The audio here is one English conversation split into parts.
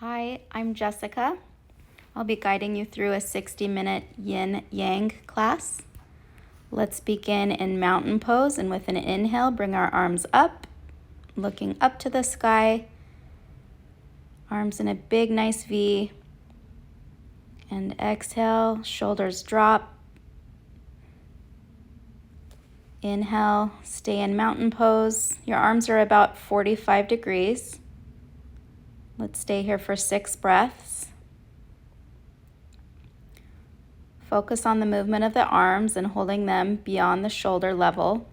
Hi, I'm Jessica. I'll be guiding you through a 60-minute Yin Yang class. Let's begin in mountain pose, and with an inhale, bring our arms up, looking up to the sky. Arms in a big, nice V. And exhale, shoulders drop. Inhale, stay in mountain pose. Your arms are about 45 degrees. Let's stay here for 6 breaths. Focus on the movement of the arms and holding them beyond the shoulder level.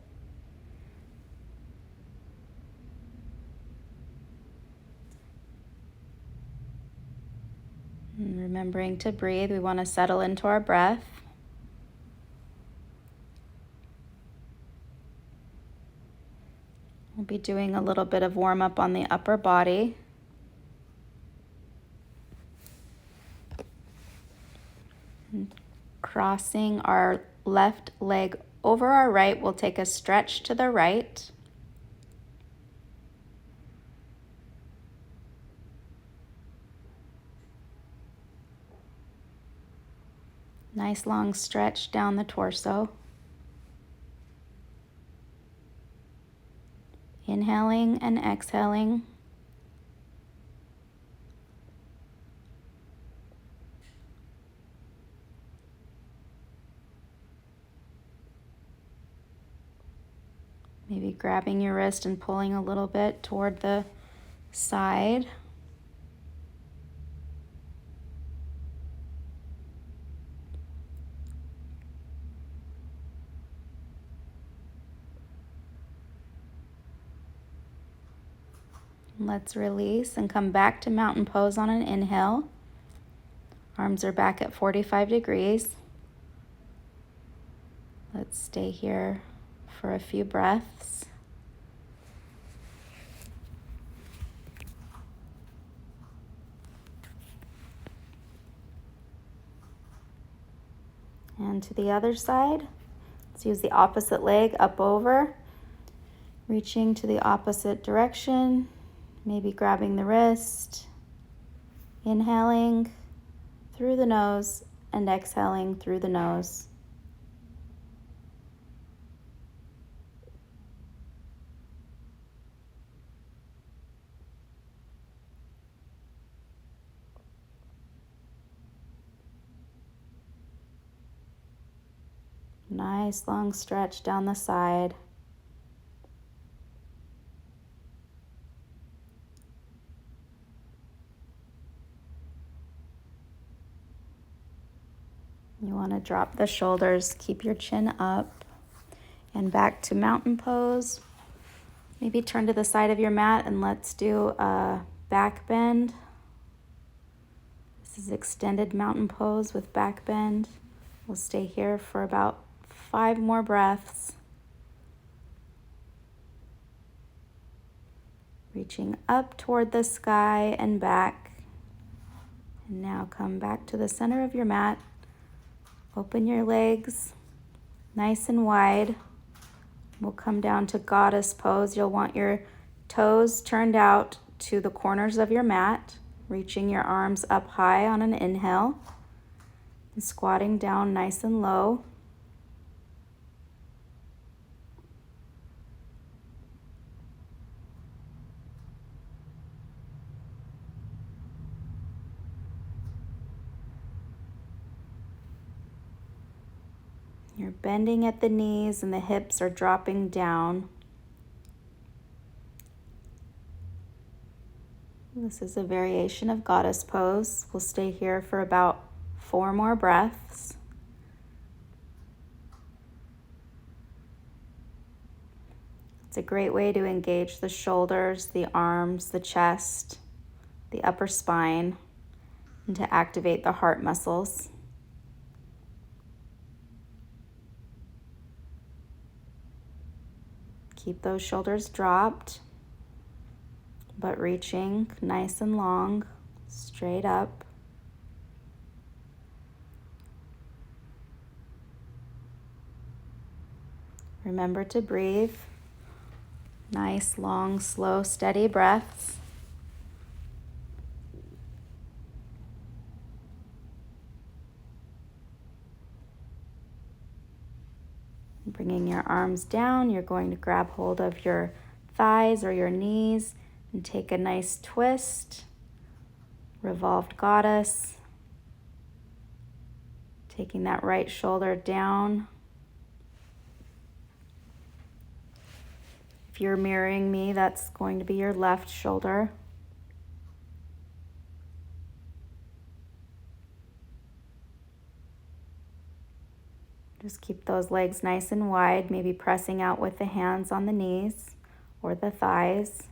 And remembering to breathe, we want to settle into our breath. We'll be doing a little bit of warm up on the upper body. And crossing our left leg over our right, we'll take a stretch to the right. Nice long stretch down the torso. Inhaling and exhaling. Maybe grabbing your wrist and pulling a little bit toward the side. Let's release and come back to mountain pose on an inhale. Arms are back at 45 degrees. Let's stay here for a few breaths. And to the other side, let's use the opposite leg up over, reaching to the opposite direction, maybe grabbing the wrist, inhaling through the nose and exhaling through the nose. Nice long stretch down the side. You want to drop the shoulders, keep your chin up, and back to mountain pose. Maybe turn to the side of your mat and let's do a back bend. This is extended mountain pose with back bend. We'll stay here for about 5 more breaths. Reaching up toward the sky and back. And now come back to the center of your mat. Open your legs nice and wide. We'll come down to goddess pose. You'll want your toes turned out to the corners of your mat, reaching your arms up high on an inhale, and squatting down nice and low. You're bending at the knees and the hips are dropping down. This is a variation of goddess pose. We'll stay here for about 4 more breaths. It's a great way to engage the shoulders, the arms, the chest, the upper spine, and to activate the heart muscles. Keep those shoulders dropped, but reaching nice and long, straight up. Remember to breathe. Nice, long, slow, steady breaths. Bringing your arms down, you're going to grab hold of your thighs or your knees and take a nice twist. Revolved goddess. Taking that right shoulder down. If you're mirroring me, that's going to be your left shoulder. Just keep those legs nice and wide, maybe pressing out with the hands on the knees or the thighs.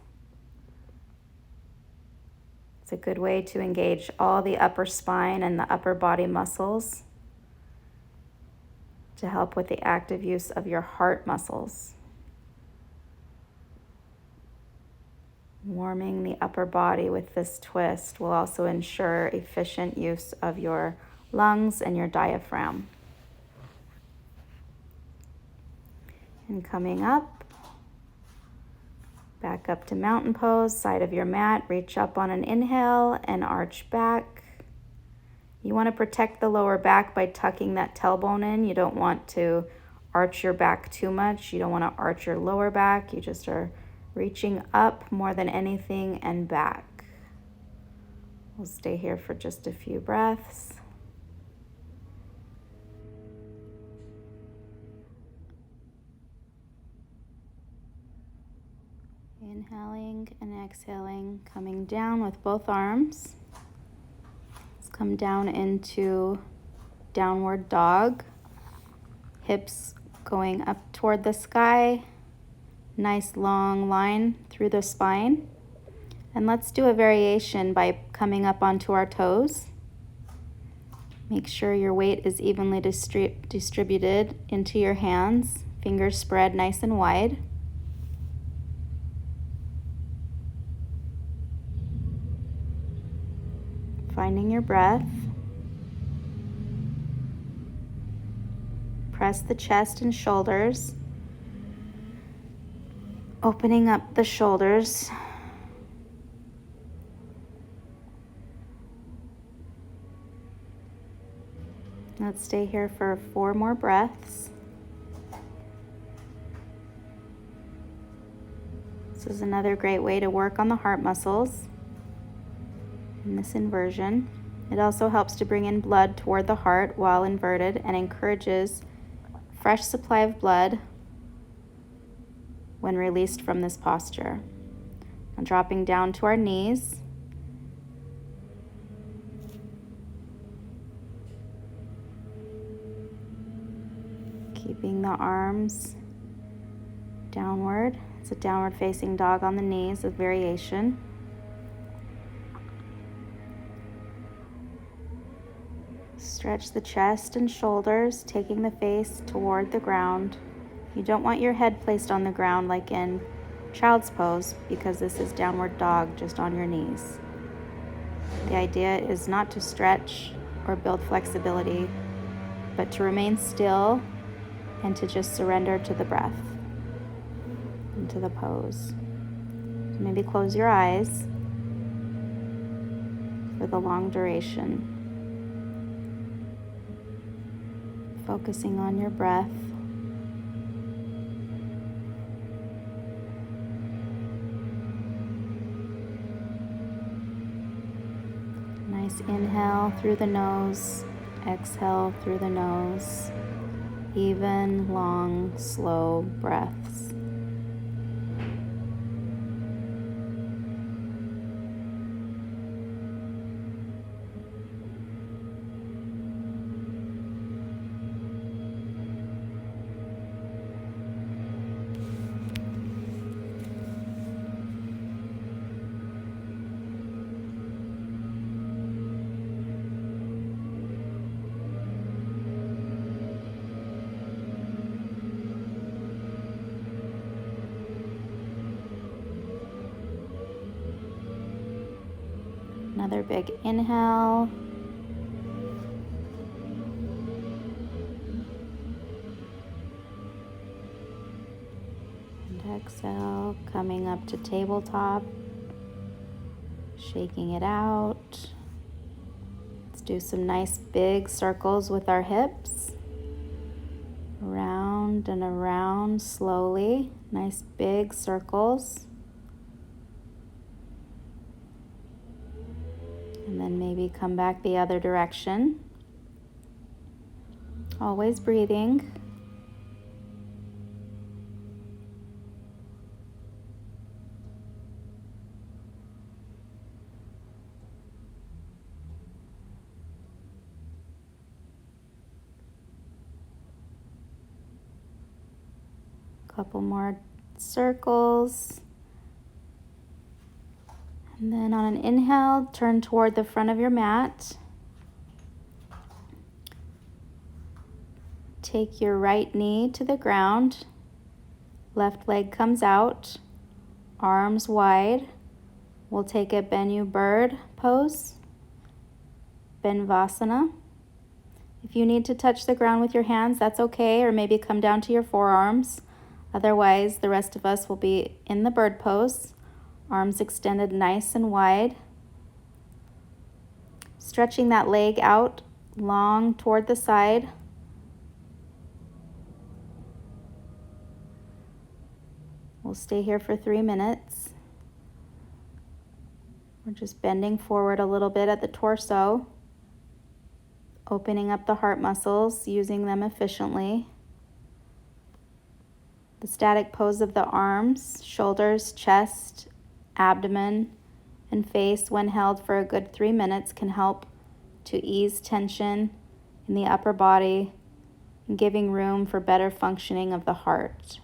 It's a good way to engage all the upper spine and the upper body muscles to help with the active use of your heart muscles. Warming the upper body with this twist will also ensure efficient use of your lungs and your diaphragm. And coming up, back up to mountain pose, side of your mat, reach up on an inhale and arch back. You want to protect the lower back by tucking that tailbone in. You don't want to arch your back too much. You don't want to arch your lower back. You just are reaching up more than anything and back. We'll stay here for just a few breaths. Inhaling and exhaling, coming down with both arms. Let's come down into downward dog. Hips going up toward the sky. Nice long line through the spine. And let's do a variation by coming up onto our toes. Make sure your weight is evenly distributed into your hands. Fingers spread nice and wide. Finding your breath. Press the chest and shoulders. Opening up the shoulders. Let's stay here for 4 more breaths. This is another great way to work on the heart muscles in this inversion. It also helps to bring in blood toward the heart while inverted and encourages fresh supply of blood when released from this posture. And dropping down to our knees. Keeping the arms downward. It's a downward facing dog on the knees, a variation. Stretch the chest and shoulders, taking the face toward the ground. You don't want your head placed on the ground like in child's pose because this is downward dog, just on your knees. The idea is not to stretch or build flexibility, but to remain still and to just surrender to the breath, into the pose. So maybe close your eyes for the long duration. Focusing on your breath. Nice inhale through the nose, exhale through the nose. Even, long, slow breaths. Another big inhale. And exhale, coming up to tabletop, shaking it out. Let's do some nice big circles with our hips. Around and around slowly. Nice big circles. And then maybe come back the other direction. Always breathing. Couple more circles. And then on an inhale, turn toward the front of your mat. Take your right knee to the ground. Left leg comes out. Arms wide. We'll take a Bennu bird pose. Benvasana. If you need to touch the ground with your hands, that's okay, or maybe come down to your forearms. Otherwise, the rest of us will be in the bird pose. Arms extended nice and wide. Stretching that leg out long toward the side. We'll stay here for 3 minutes. We're just bending forward a little bit at the torso, opening up the heart muscles, using them efficiently. The static pose of the arms, shoulders, chest, abdomen, and face, when held for a good 3 minutes, can help to ease tension in the upper body and giving room for better functioning of the heart.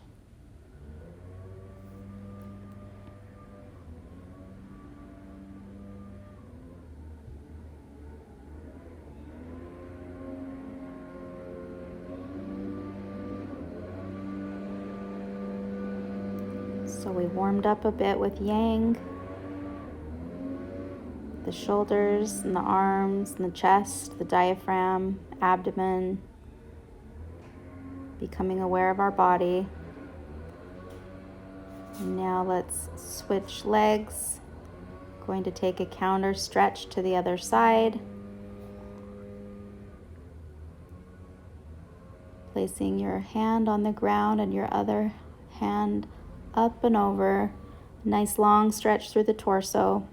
So we warmed up a bit with Yang, the shoulders and the arms and the chest, the diaphragm, abdomen, becoming aware of our body. And now let's switch legs. Going to take a counter stretch to the other side. Placing your hand on the ground and your other hand up and over. Nice long stretch through the torso.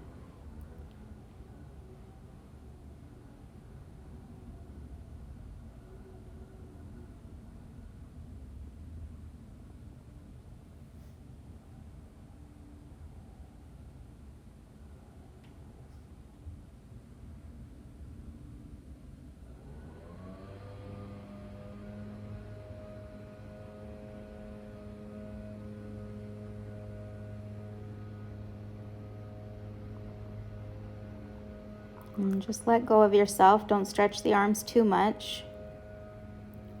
And just let go of yourself. Don't stretch the arms too much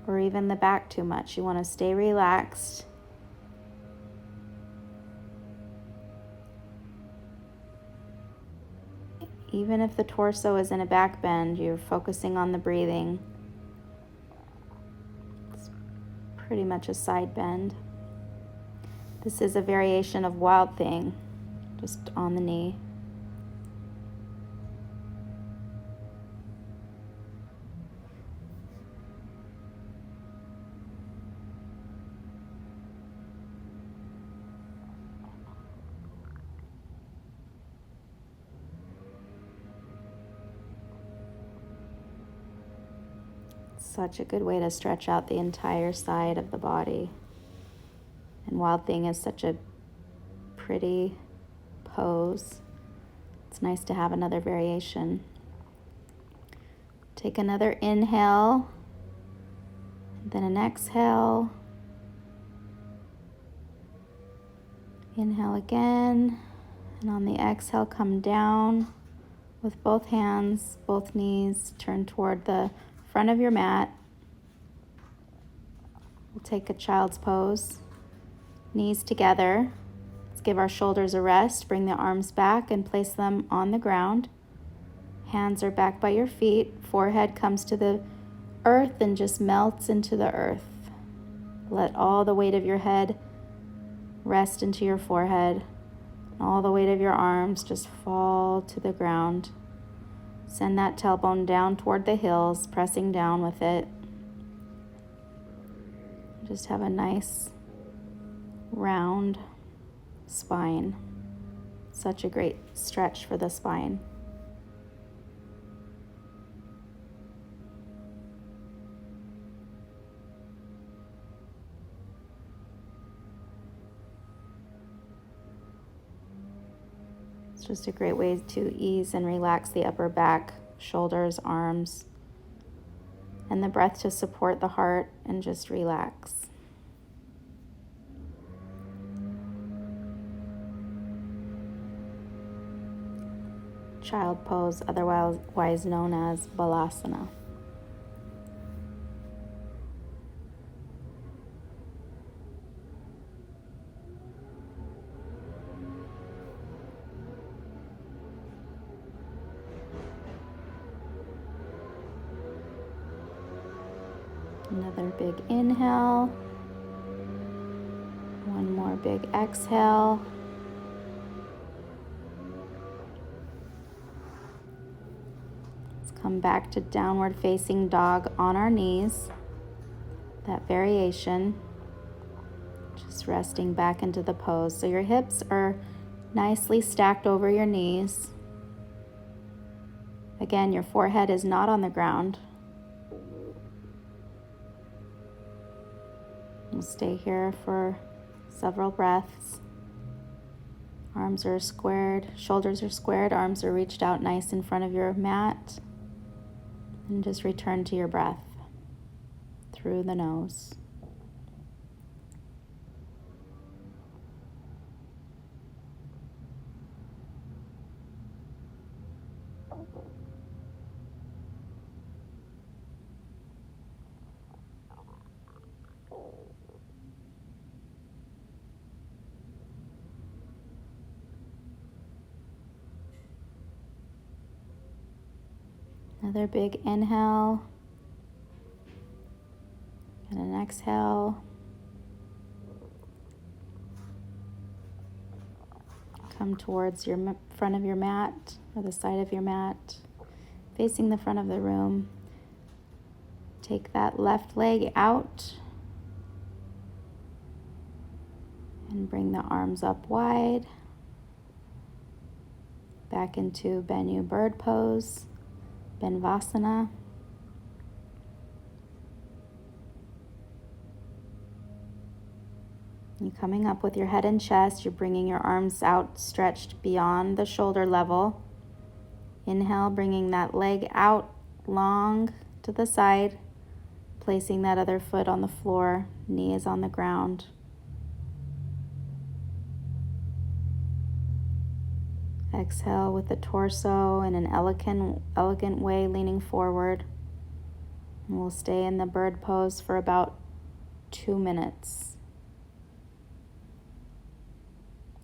or even the back too much. You want to stay relaxed. Even if the torso is in a back bend, you're focusing on the breathing. It's pretty much a side bend. This is a variation of Wild Thing, just on the knee. Such a good way to stretch out the entire side of the body. And Wild Thing is such a pretty pose. It's nice to have another variation. Take another inhale, then an exhale. Inhale again, and on the exhale, come down with both hands, both knees, turn toward the front of your mat. We'll take a child's pose. Knees together. Let's give our shoulders a rest. Bring the arms back and place them on the ground. Hands are back by your feet. Forehead comes to the earth and just melts into the earth. Let all the weight of your head rest into your forehead. All the weight of your arms just fall to the ground. Send that tailbone down toward the heels, pressing down with it. Just have a nice round spine. Such a great stretch for the spine. It's just a great way to ease and relax the upper back, shoulders, arms, and the breath to support the heart and just relax. Child pose, otherwise known as balasana. Another big inhale. One more big exhale. Let's come back to downward facing dog on our knees. That variation. Just resting back into the pose. So your hips are nicely stacked over your knees. Again, your forehead is not on the ground. We'll stay here for several breaths. Arms are squared, shoulders are squared, arms are reached out nice in front of your mat. And just return to your breath through the nose. Another big inhale and an exhale. Come towards your front of your mat or the side of your mat, facing the front of the room. Take that left leg out and bring the arms up wide. Back into Bennu bird pose. Benvasana. You're coming up with your head and chest. You're bringing your arms out, stretched beyond the shoulder level. Inhale, bringing that leg out long to the side, placing that other foot on the floor, knee is on the ground. Exhale with the torso in an elegant way, leaning forward. And we'll stay in the bird pose for about 2 minutes,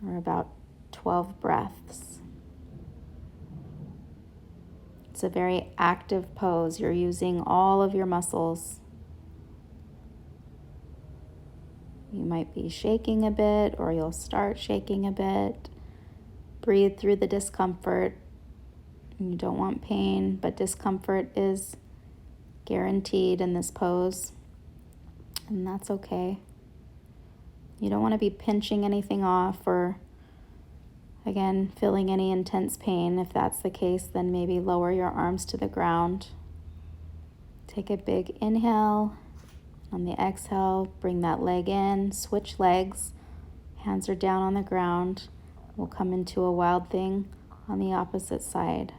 or about 12 breaths. It's a very active pose. You're using all of your muscles. You might be shaking a bit, or you'll start shaking a bit. Breathe through the discomfort. You don't want pain, but discomfort is guaranteed in this pose, and that's okay. You don't want to be pinching anything off or, again, feeling any intense pain. If that's the case, then maybe lower your arms to the ground. Take a big inhale. On the exhale, bring that leg in, switch legs. Hands are down on the ground. We'll come into a wild thing on the opposite side.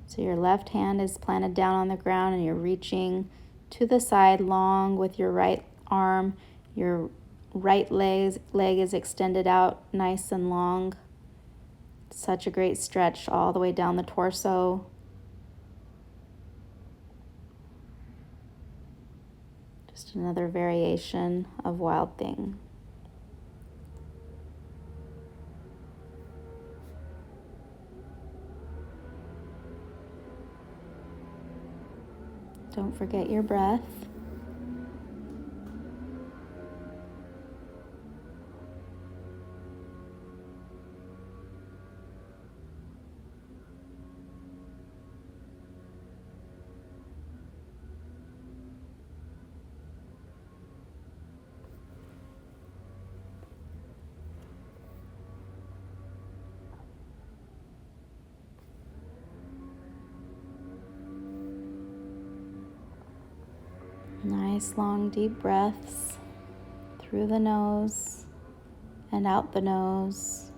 So your left hand is planted down on the ground and you're reaching to the side long with your right arm. Your right leg is extended out nice and long. Such a great stretch all the way down the torso. Just another variation of wild thing. Don't forget your breath. Nice long deep breaths through the nose and out the nose.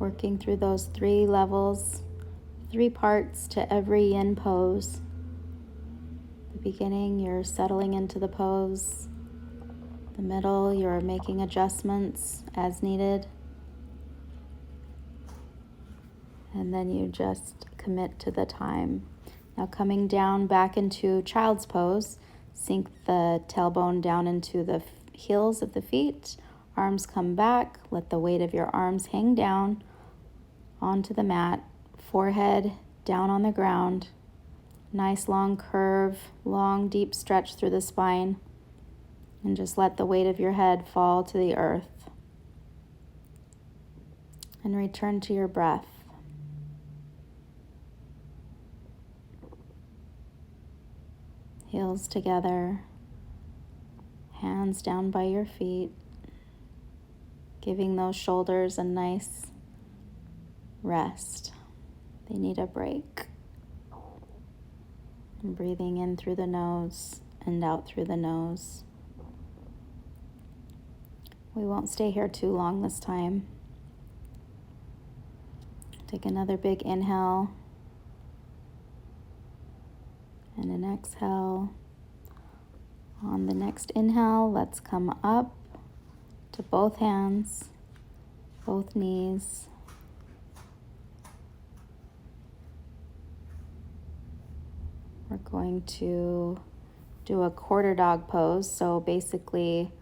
Working through those 3 levels, 3 parts to every yin pose. The beginning, you're settling into the pose. The middle, you're making adjustments as needed. And then you just commit to the time. Now coming down back into child's pose, sink the tailbone down into the heels of the feet. Arms come back. Let the weight of your arms hang down onto the mat. Forehead down on the ground. Nice long curve, long deep stretch through the spine. And just let the weight of your head fall to the earth. And return to your breath. Heels together, hands down by your feet, giving those shoulders a nice rest. They need a break. And breathing in through the nose and out through the nose. We won't stay here too long this time. Take another big inhale. And an exhale. On the next inhale, let's come up to both hands, both knees. We're going to do a quarter dog pose. So basically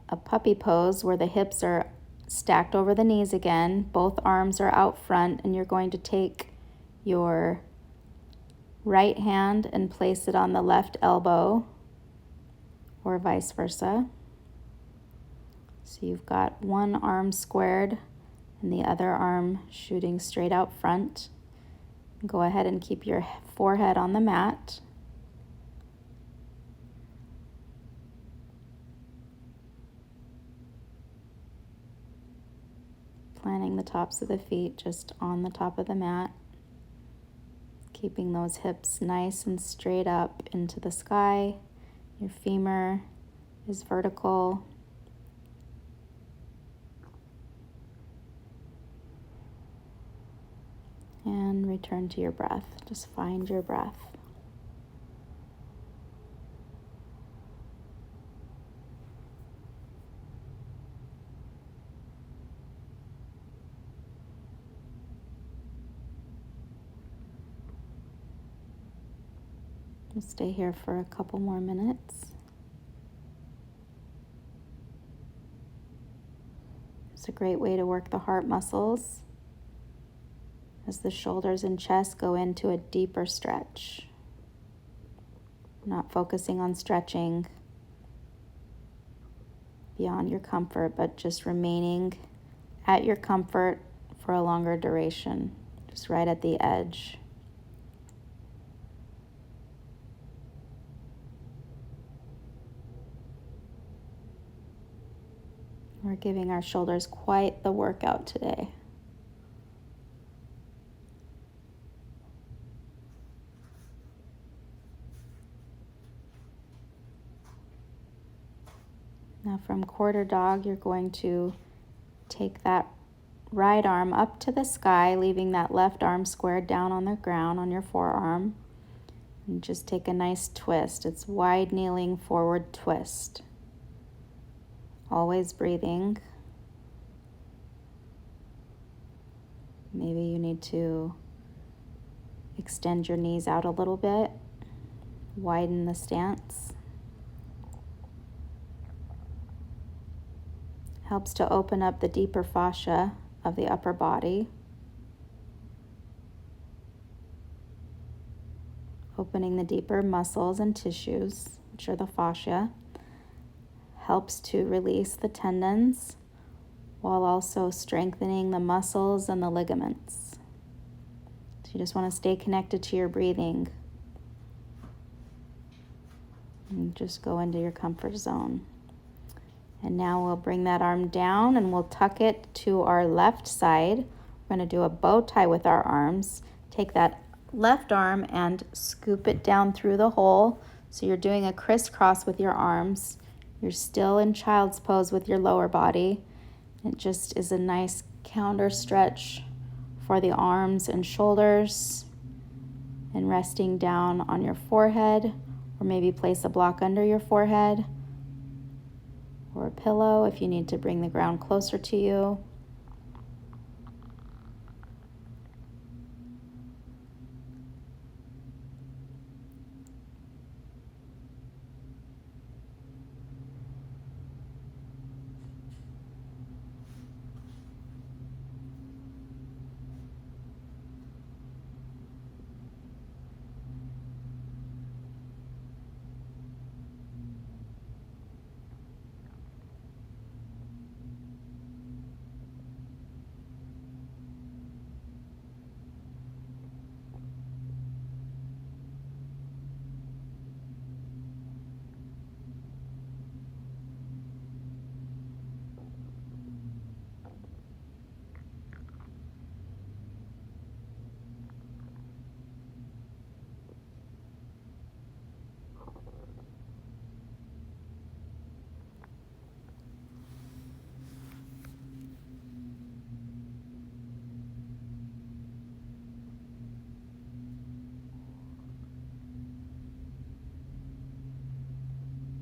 a puppy pose where the hips are stacked over the knees again. Both arms are out front, and you're going to take your right hand and place it on the left elbow, or vice versa. So you've got one arm squared and the other arm shooting straight out front. Go ahead and keep your forehead on the mat. Planting the tops of the feet just on the top of the mat. Keeping those hips nice and straight up into the sky. Your femur is vertical. And return to your breath. Just find your breath. We'll stay here for a couple more minutes. It's a great way to work the heart muscles as the shoulders and chest go into a deeper stretch. Not focusing on stretching beyond your comfort, but just remaining at your comfort for a longer duration, just right at the edge. We're giving our shoulders quite the workout today. Now from quarter dog, you're going to take that right arm up to the sky, leaving that left arm squared down on the ground on your forearm. And just take a nice twist. It's wide kneeling forward twist. Always breathing. Maybe you need to extend your knees out a little bit. Widen the stance. Helps to open up the deeper fascia of the upper body. Opening the deeper muscles and tissues, which are the fascia. Helps to release the tendons while also strengthening the muscles and the ligaments. So You just want to stay connected to your breathing. And just go into your comfort zone. And now we'll bring that arm down and we'll tuck it to our left side. We're going to do a bow tie with our arms. Take that left arm and scoop it down through the hole. So you're doing a crisscross with your arms. You're still in child's pose with your lower body. It just is a nice counter stretch for the arms and shoulders. And resting down on your forehead, or maybe place a block under your forehead, or a pillow if you need to bring the ground closer to you.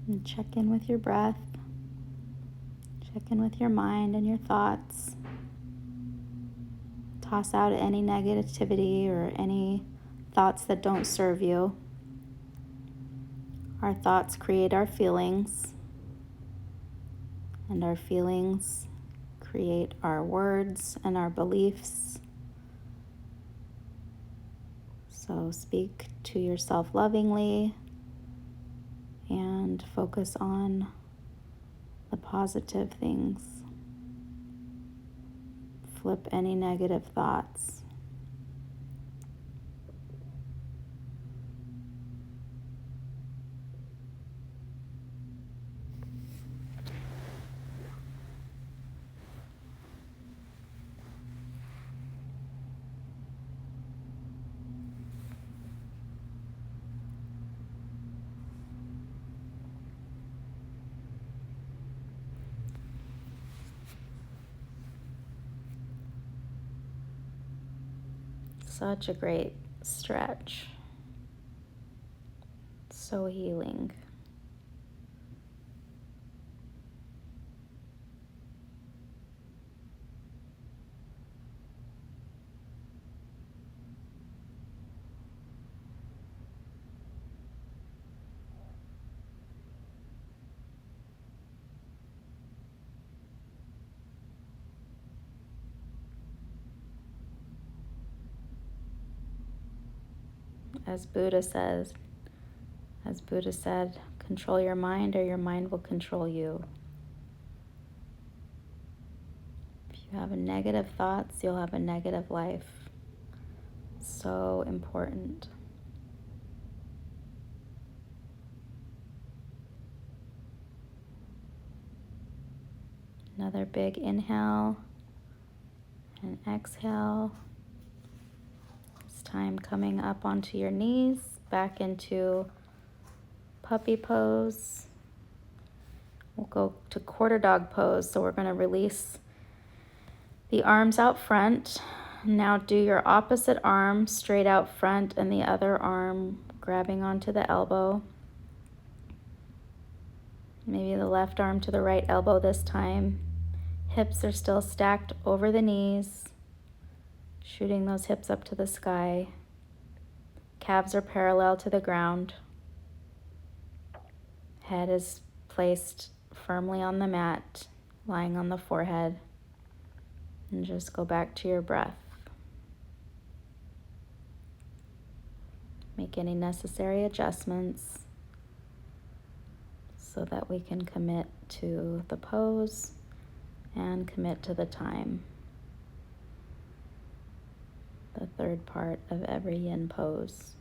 And check in with your breath. Check in with your mind and your thoughts. Toss out any negativity or any thoughts that don't serve you. Our thoughts create our feelings, and our feelings create our words and our beliefs. So speak to yourself lovingly and focus on the positive things. Flip any negative thoughts. Such a great stretch. So healing. As Buddha said, control your mind or your mind will control you. If you have negative thoughts, you'll have a negative life. So important. Another big inhale and exhale. This time coming up onto your knees, back into puppy pose. We'll go to quarter dog pose. So we're going to release the arms out front. Now do your opposite arm straight out front and the other arm grabbing onto the elbow. Maybe the left arm to the right elbow this time. Hips are still stacked over the knees, shooting those hips up to the sky. Calves are parallel to the ground. Head is placed firmly on the mat, lying on the forehead. And just go back to your breath. Make any necessary adjustments so that we can commit to the pose and commit to the time. the third part of every yin pose.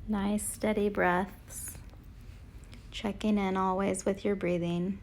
Nice steady breaths. Checking in always with your breathing.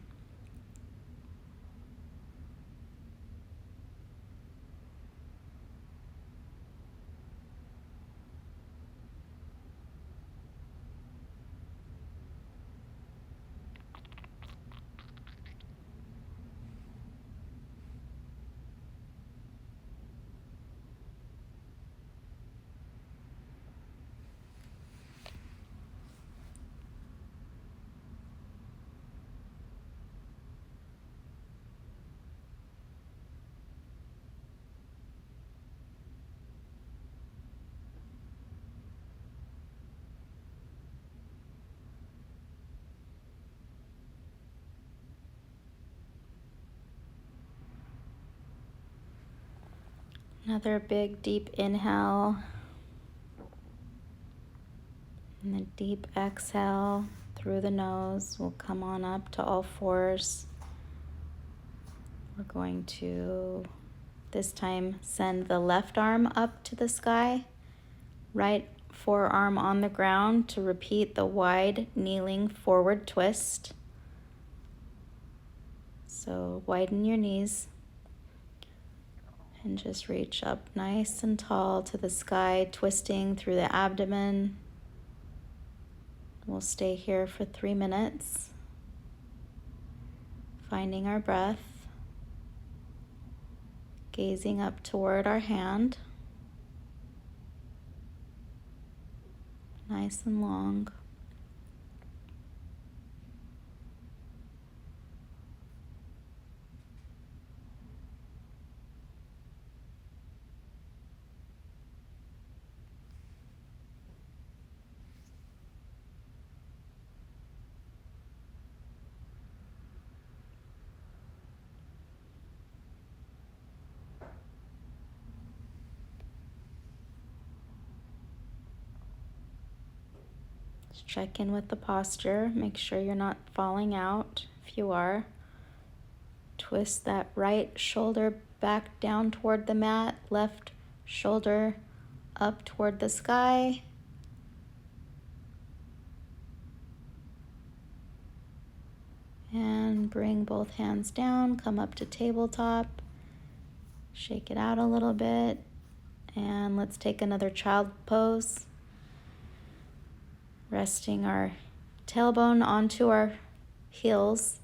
Another big deep inhale. And a deep exhale through the nose. We'll come on up to all fours. We're going to, this time, send the left arm up to the sky. Right forearm on the ground to repeat the wide kneeling forward twist. So widen your knees. And just reach up nice and tall to the sky, twisting through the abdomen. We'll stay here for 3 minutes, finding our breath, gazing up toward our hand, nice and long. Just check in with the posture. Make sure you're not falling out. If you are, twist that right shoulder back down toward the mat, left shoulder up toward the sky. And bring both hands down, come up to tabletop, shake it out a little bit, and let's take another child pose. Resting our tailbone onto our heels,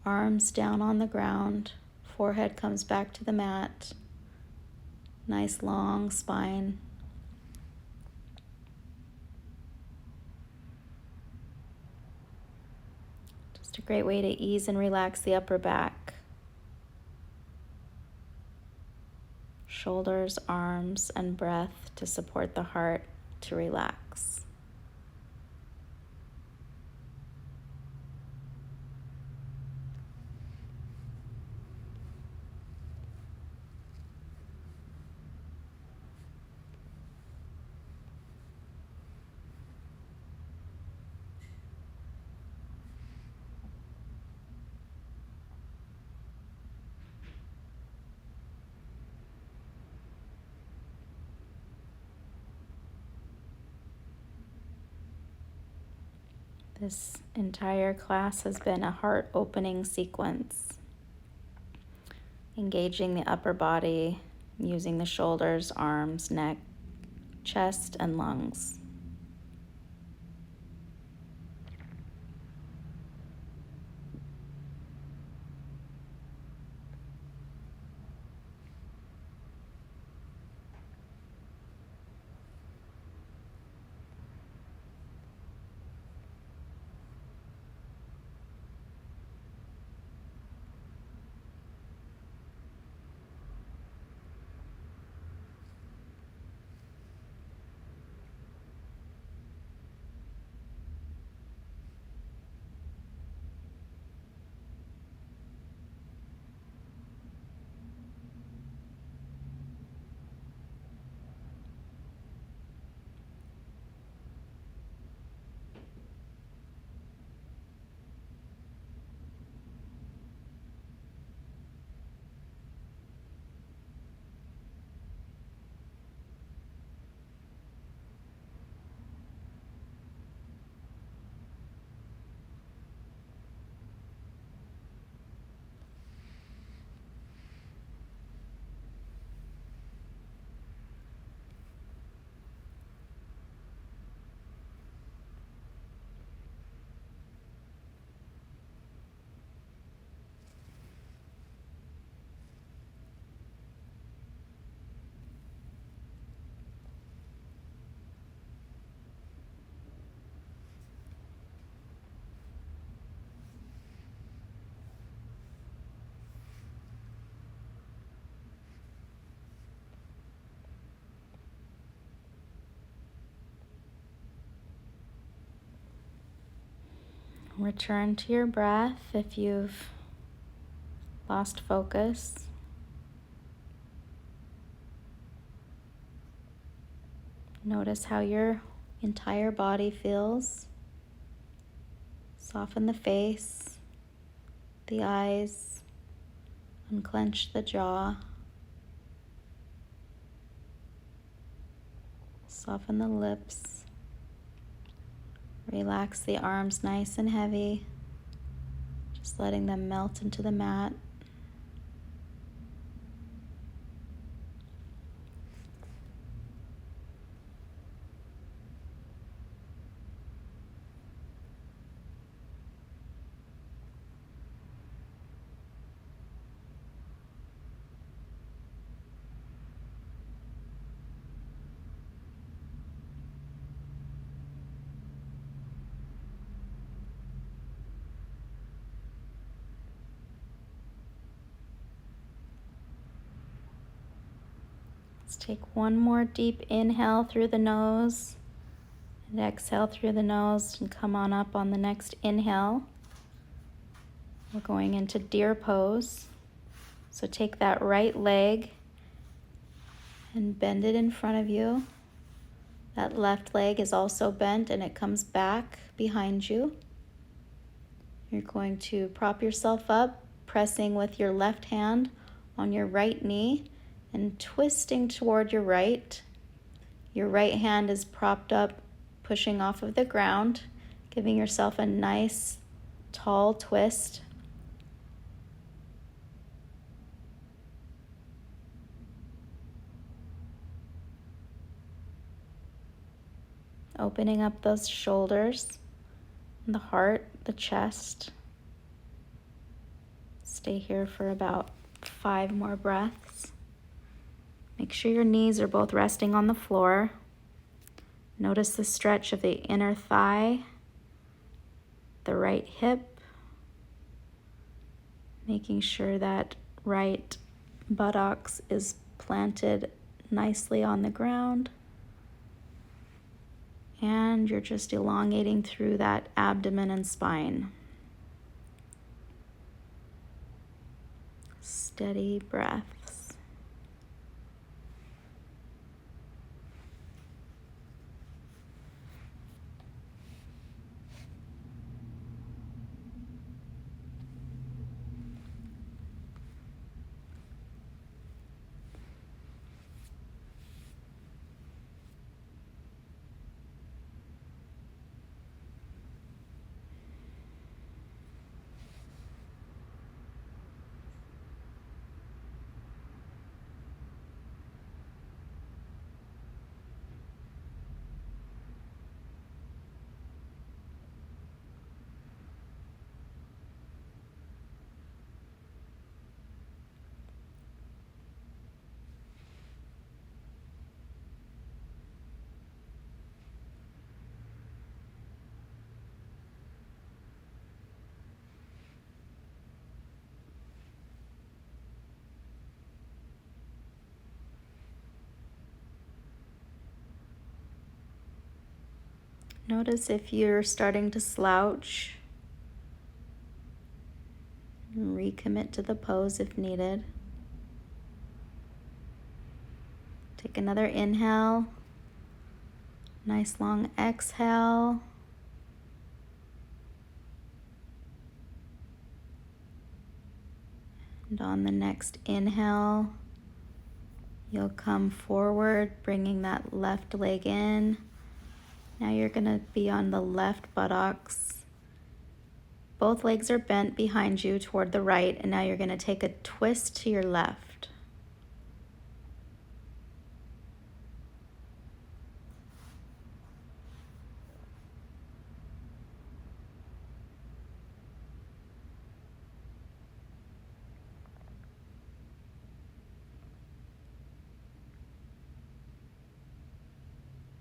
arms down on the ground, forehead comes back to the mat, nice long spine. Just a great way to ease and relax the upper back. Shoulders, arms, and breath to support the heart to relax. This entire class has been a heart-opening sequence, engaging the upper body, using the shoulders, arms, neck, chest, and lungs. Return to your breath if you've lost focus. Notice how your entire body feels. Soften the face, the eyes, unclench the jaw. Soften the lips. Relax the arms nice and heavy, just letting them melt into the mat. Let's take one more deep inhale through the nose and exhale through the nose and come on up on the next inhale. We're going into deer pose. So take that right leg and bend it in front of you. That left leg is also bent and it comes back behind you. You're going to prop yourself up, pressing with your left hand on your right knee and twisting toward your right. Your right hand is propped up, pushing off of the ground, giving yourself a nice, tall twist. Opening up those shoulders, the heart, the chest. Stay here for about 5 more breaths. Make sure your knees are both resting on the floor. Notice the stretch of the inner thigh, the right hip, making sure that right buttocks is planted nicely on the ground. And you're just elongating through that abdomen and spine. Steady breaths. Notice if you're starting to slouch. Recommit to the pose if needed. Take another inhale. Nice long exhale. And on the next inhale, you'll come forward, bringing that left leg in. Now you're going to be on the left buttocks. Both legs are bent behind you toward the right, and now you're going to take a twist to your left.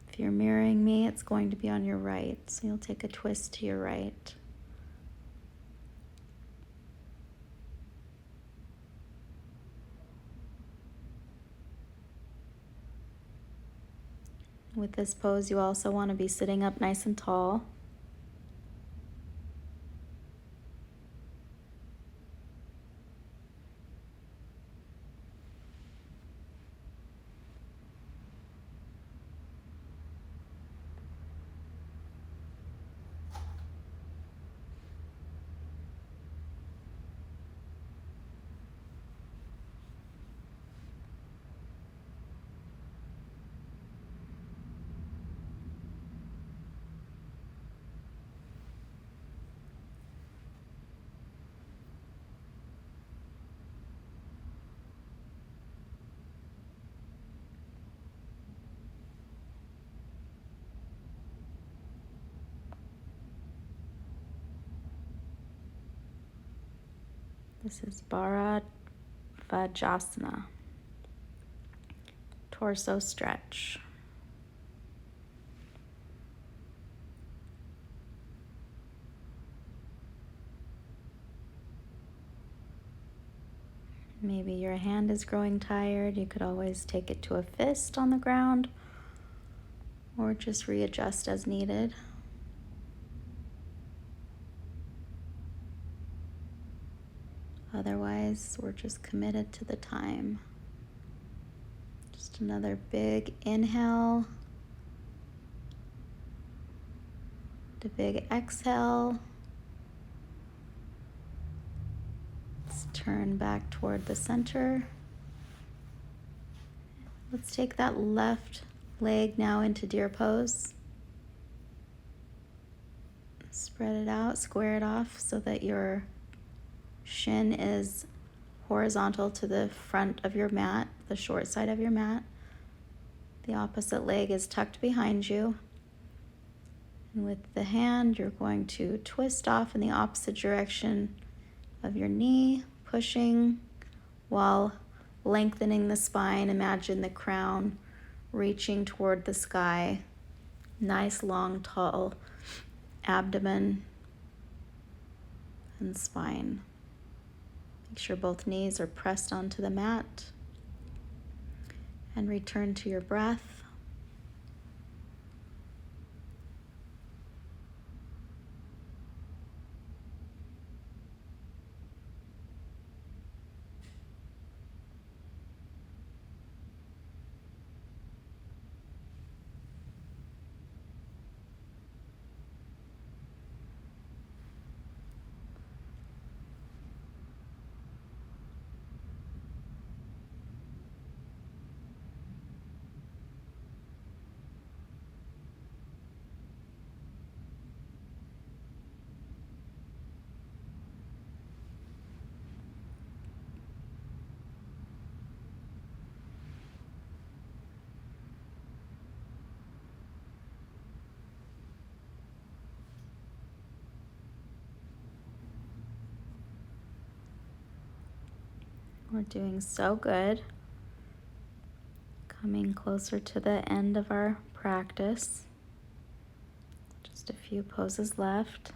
If you're mirroring me, it's going to be on your right, so you'll take a twist to your right. With this pose, you also want to be sitting up nice and tall. This is Vajrasana, torso stretch. Maybe your hand is growing tired. You could always take it to a fist on the ground or just readjust as needed. Otherwise, we're just committed to the time. Just another big inhale, a big exhale. Let's turn back toward the center. Let's take that left leg now into deer pose. Spread it out, square it off so that your shin is horizontal to the front of your mat, the short side of your mat. The opposite leg is tucked behind you. And with the hand, you're going to twist off in the opposite direction of your knee, pushing while lengthening the spine. Imagine the crown reaching toward the sky. Nice, long, tall abdomen and spine. Make sure both knees are pressed onto the mat. And return to your breath. We're doing so good. Coming closer to the end of our practice. Just a few poses left.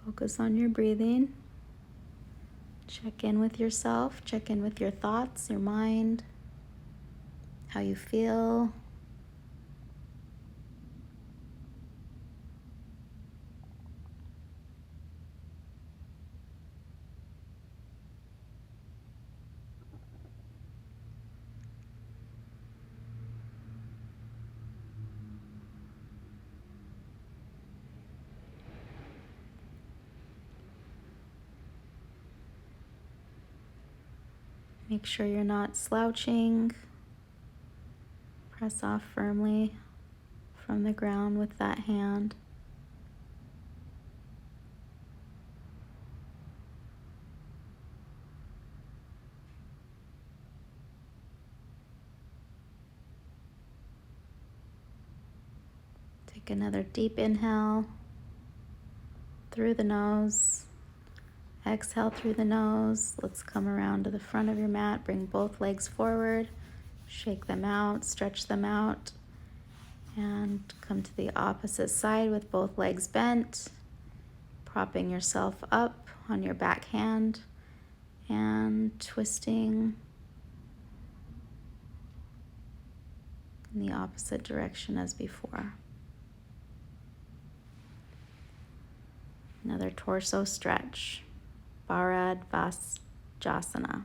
Focus on your breathing. Check in with yourself. Check in with your thoughts, your mind, how you feel. Make sure you're not slouching. Press off firmly from the ground with that hand. Take another deep inhale through the nose. Exhale through the nose. Let's come around to the front of your mat. Bring both legs forward. Shake them out, stretch them out. And come to the opposite side with both legs bent. Propping yourself up on your back hand and twisting in the opposite direction as before. Another torso stretch. Bharadvajasana.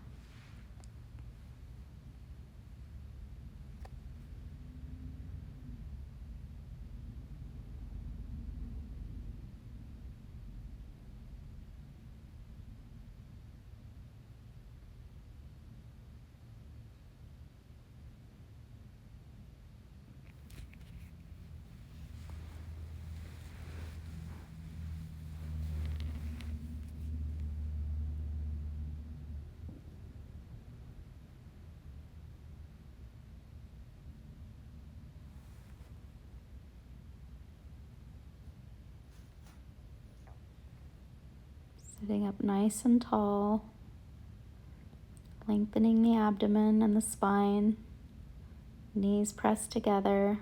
Sitting up nice and tall, lengthening the abdomen and the spine, knees pressed together.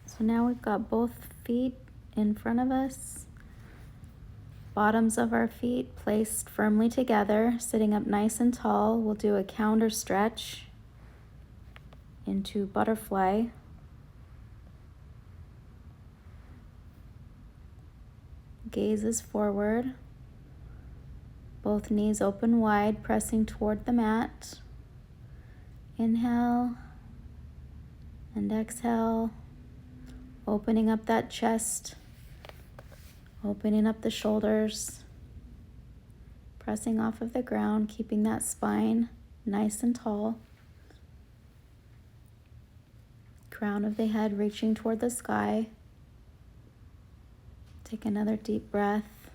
So now we've got both feet in front of us, bottoms of our feet placed firmly together, sitting up nice and tall. We'll do a counter stretch into butterfly. Gaze is forward. Both knees open wide, pressing toward the mat. Inhale and exhale, opening up that chest, opening up the shoulders, pressing off of the ground, keeping that spine nice and tall. Crown of the head reaching toward the sky. Take another deep breath.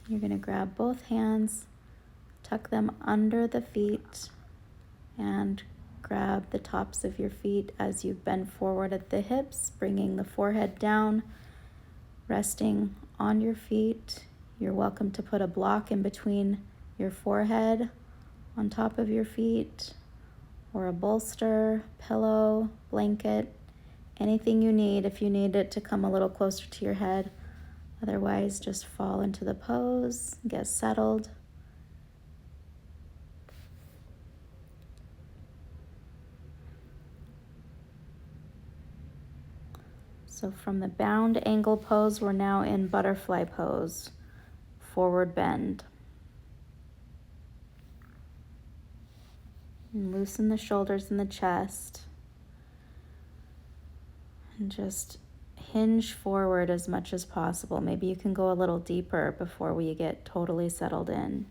You're going to grab both hands, tuck them under the feet, and grab the tops of your feet as you bend forward at the hips, bringing the forehead down, resting on your feet. You're welcome to put a block in between your forehead on top of your feet, or a bolster, pillow, blanket, anything you need if you need it to come a little closer to your head. Otherwise, just fall into the pose, get settled. So from the bound angle pose, we're now in butterfly pose, forward bend. And loosen the shoulders and the chest. And just hinge forward as much as possible. Maybe you can go a little deeper before we get totally settled in.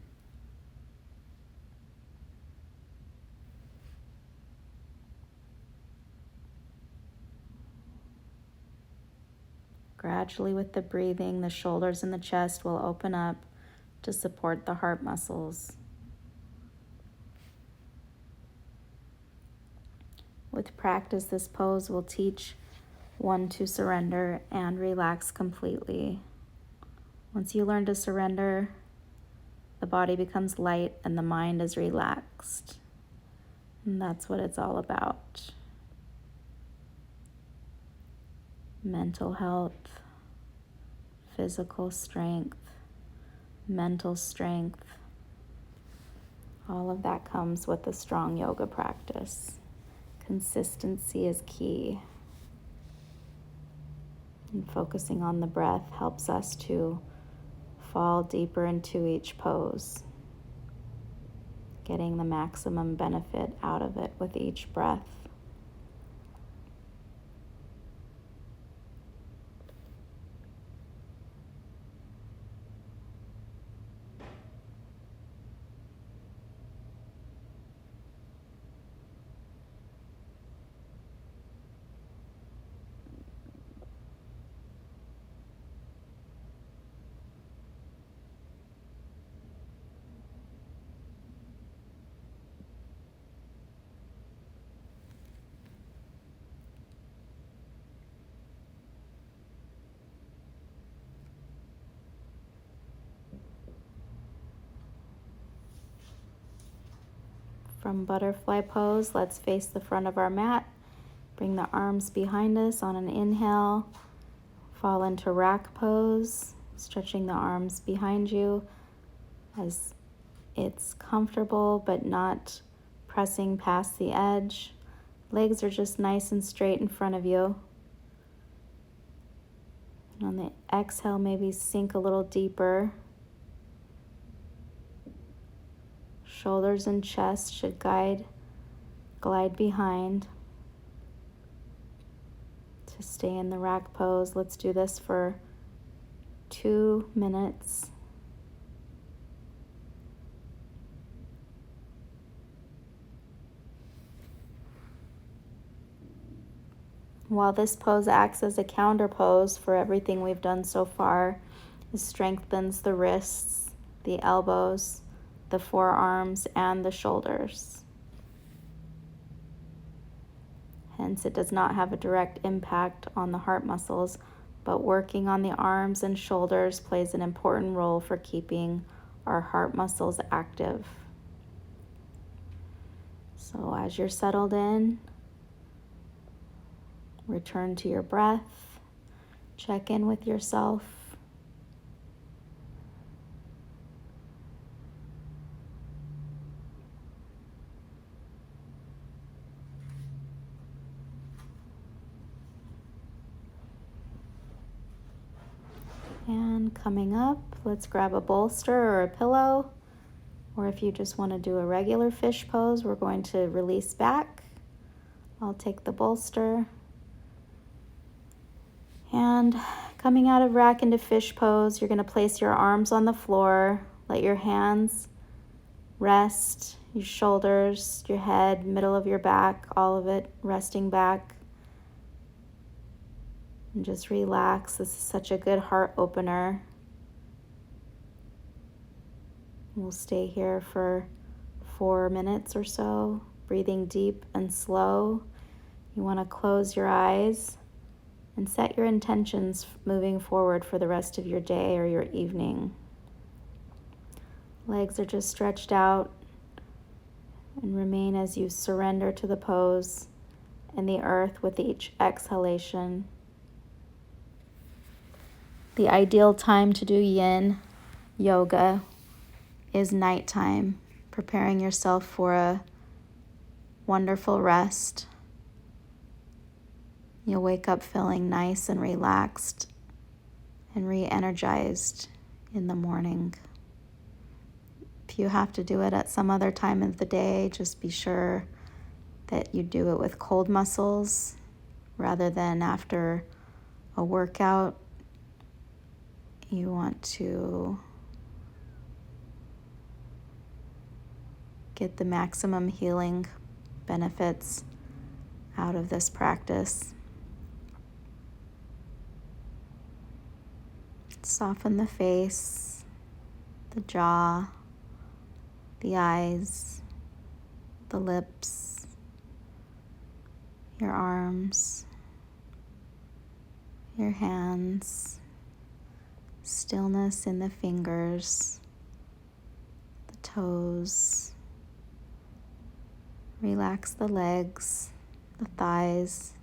Gradually with the breathing, the shoulders and the chest will open up to support the heart muscles. With practice, this pose will teach one to surrender and relax completely. Once you learn to surrender, the body becomes light and the mind is relaxed. And that's what it's all about. Mental health, physical strength, mental strength. All of that comes with a strong yoga practice. Consistency is key. And focusing on the breath helps us to fall deeper into each pose, getting the maximum benefit out of it with each breath. From butterfly pose, let's face the front of our mat. Bring the arms behind us on an inhale. Fall into rack pose, stretching the arms behind you as it's comfortable but not pressing past the edge. Legs are just nice and straight in front of you. And on the exhale, maybe sink a little deeper. Shoulders and chest should glide behind. To stay in the rack pose, let's do this for 2 minutes. While this pose acts as a counter pose for everything we've done so far, it strengthens the wrists, the elbows, the forearms, and the shoulders. Hence, it does not have a direct impact on the heart muscles, but working on the arms and shoulders plays an important role for keeping our heart muscles active. So as you're settled in, return to your breath, check in with yourself. And coming up, let's grab a bolster or a pillow, or if you just want to do a regular fish pose, we're going to release back. I'll take the bolster. And coming out of rack into fish pose, you're going to place your arms on the floor. Let your hands rest, your shoulders, your head, middle of your back, all of it resting back. And just relax. This is such a good heart opener. We'll stay here for 4 minutes or so, breathing deep and slow. You want to close your eyes and set your intentions moving forward for the rest of your day or your evening. Legs are just stretched out and remain as you surrender to the pose and the earth with each exhalation. The ideal time to do Yin Yoga is nighttime, preparing yourself for a wonderful rest. You'll wake up feeling nice and relaxed and re-energized in the morning. If you have to do it at some other time of the day, just be sure that you do it with cold muscles rather than after a workout. You want to get the maximum healing benefits out of this practice. Soften the face, the jaw, the eyes, the lips, your arms, your hands, stillness in the fingers, the toes. Relax the legs, the thighs,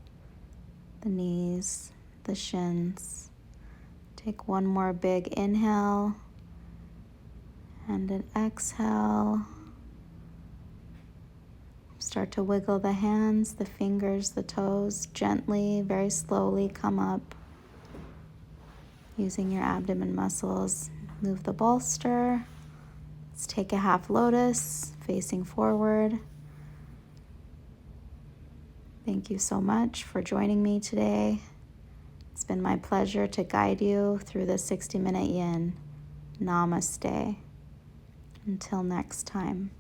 the knees, the shins. Take one more big inhale and an exhale. Start to wiggle the hands, the fingers, the toes. Gently, very slowly come up. Using your abdomen muscles, move the bolster. Let's take a half lotus, facing forward. Thank you so much for joining me today. It's been my pleasure to guide you through the 60-minute yin. Namaste. Until next time.